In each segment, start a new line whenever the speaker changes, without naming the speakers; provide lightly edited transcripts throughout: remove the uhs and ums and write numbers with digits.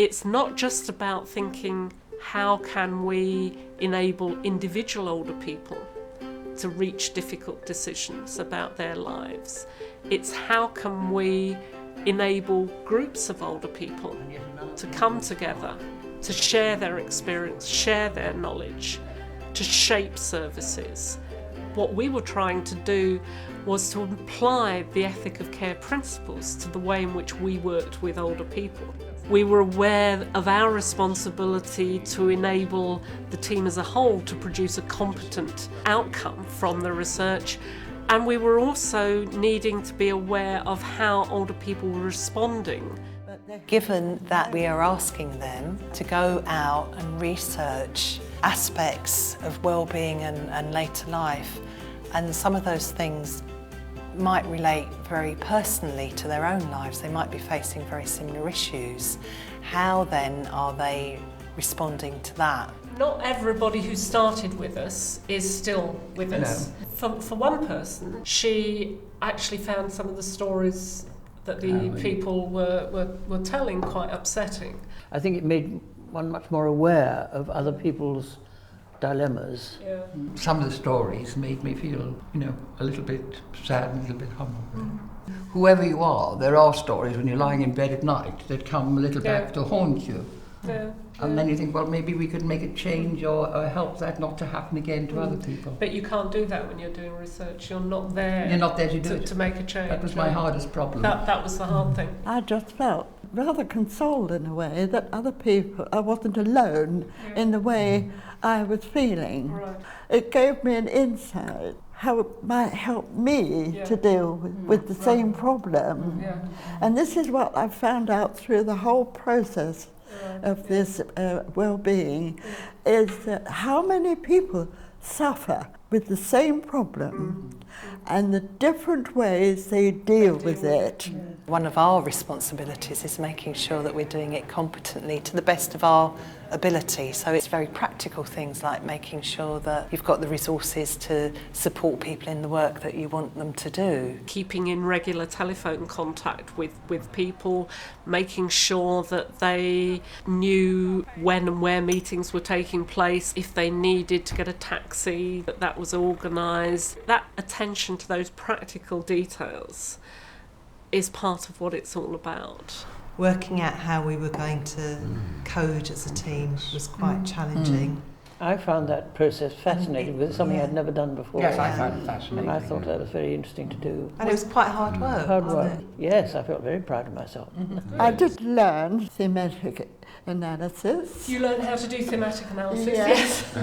It's not just about thinking, how can we enable individual older people to reach difficult decisions about their lives. It's how can we enable groups of older people to come together, to share their experience, share their knowledge, to shape services. What we were trying to do was to apply the ethic of care principles to the way in which we worked with older people. We were aware of our responsibility to enable the team as a whole to produce a competent outcome from the research, and we were also needing to be aware of how older people were responding.
Given that we are asking them to go out and research aspects of wellbeing and later life, and some of those things might relate very personally to their own lives. They might be facing very similar issues. How then are they responding to that?
Not everybody who started with us is still with us. For one person, she actually found some of the stories that the people were telling quite upsetting.
I think it made one much more aware of other people's dilemmas.
Yeah.
Some of the stories made me feel, a little bit sad and a little bit humble. Whoever you are, there are stories when you're lying in bed at night that come a little back to haunt you. And then you think, well, maybe we could make a change or help that not to happen again to other people.
But you can't do that when you're doing research. You're not there to make a change.
That was my hardest problem.
That was the hard thing.
I just felt rather consoled in a way that other people, I wasn't alone in the way I was feeling.
Right.
It gave me an insight how it might help me to deal with the same problem. And this is what I found out through the whole process of this well-being, is that how many people suffer with the same problem and the different ways they deal with it.
One of our responsibilities is making sure that we're doing it competently to the best of our ability. So it's very practical things like making sure that you've got the resources to support people in the work that you want them to do.
Keeping in regular telephone contact with people, making sure that they knew when and where meetings were taking place, if they needed to get a taxi, that was organised. That attention to those practical details is part of what it's all about.
Working out how we were going to code as a team was quite challenging.
I found that process fascinating, because it's something I'd never done before.
Yes, I found it fascinating.
I thought that was very interesting to do.
And it was quite hard work.
Hard work.
wasn't it?
Yes, I felt very proud of myself.
I did learn thematic analysis.
You learned how to do thematic analysis?
Yes.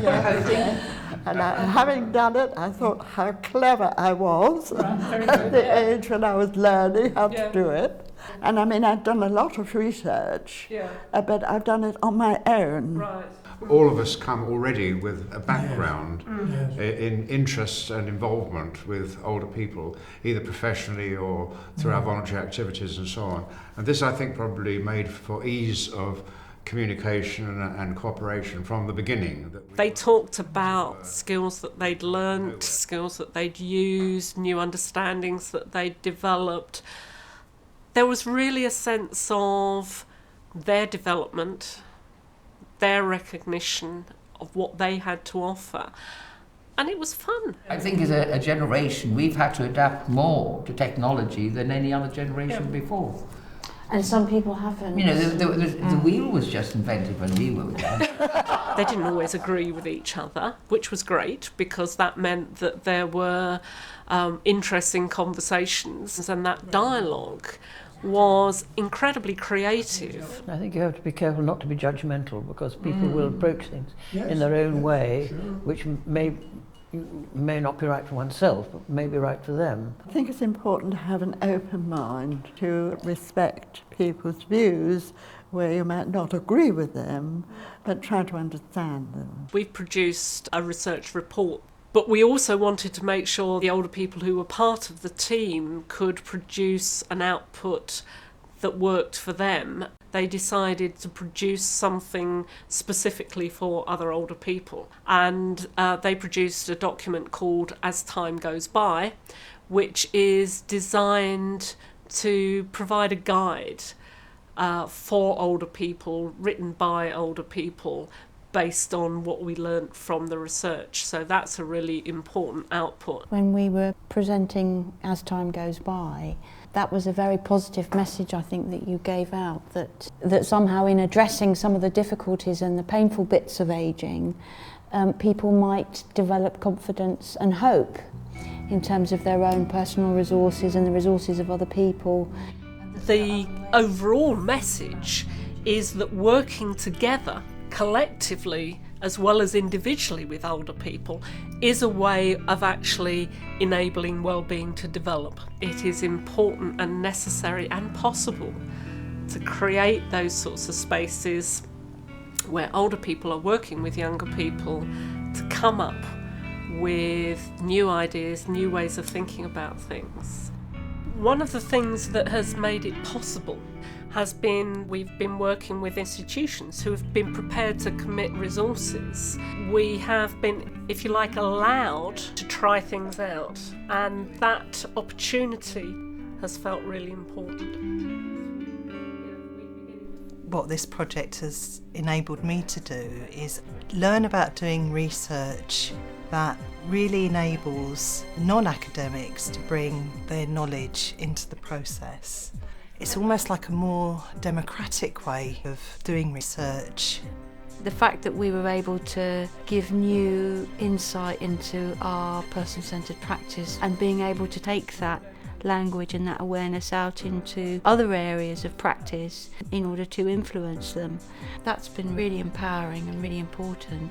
And having done it, I thought how clever I was at the age when I was learning how to do it. And I mean, I'd done a lot of research, but I've done it on my own.
Right.
All of us come already with a background in interest and involvement with older people, either professionally or through our voluntary activities and so on. And this, I think, probably made for ease of communication and cooperation from the beginning.
They talked about skills that they'd learnt, skills that they'd used, new understandings that they'd developed. There was really a sense of their development, their recognition of what they had to offer. And it was fun.
I think as a generation, we've had to adapt more to technology than any other generation before.
And some people haven't.
The wheel was just invented when we were young.
They didn't always agree with each other, which was great, because that meant that there were interesting conversations, and that dialogue was incredibly creative.
I think you have to be careful not to be judgmental, because people will approach things in their own way, which may not be right for oneself, but may be right for them.
I think it's important to have an open mind, to respect people's views where you might not agree with them, but try to understand them.
We've produced a research report, but we also wanted to make sure the older people who were part of the team could produce an output that worked for them. They decided to produce something specifically for other older people, and they produced a document called As Time Goes By, which is designed to provide a guide for older people, written by older people, based on what we learnt from the research. So that's a really important output.
When we were presenting As Time Goes By, that was a very positive message, I think, that you gave out, that somehow in addressing some of the difficulties and the painful bits of ageing, people might develop confidence and hope in terms of their own personal resources and the resources of other people.
The overall message is that working together, collectively as well as individually with older people, is a way of actually enabling well-being to develop. It is important and necessary and possible to create those sorts of spaces where older people are working with younger people to come up with new ideas, new ways of thinking about things. One of the things that has made it possible has been we've been working with institutions who have been prepared to commit resources. We have been, if you like, allowed to try things out, and that opportunity has felt really important.
What this project has enabled me to do is learn about doing research that really enables non-academics to bring their knowledge into the process. It's almost like a more democratic way of doing research.
The fact that we were able to give new insight into our person-centred practice and being able to take that language and that awareness out into other areas of practice in order to influence them, that's been really empowering and really important.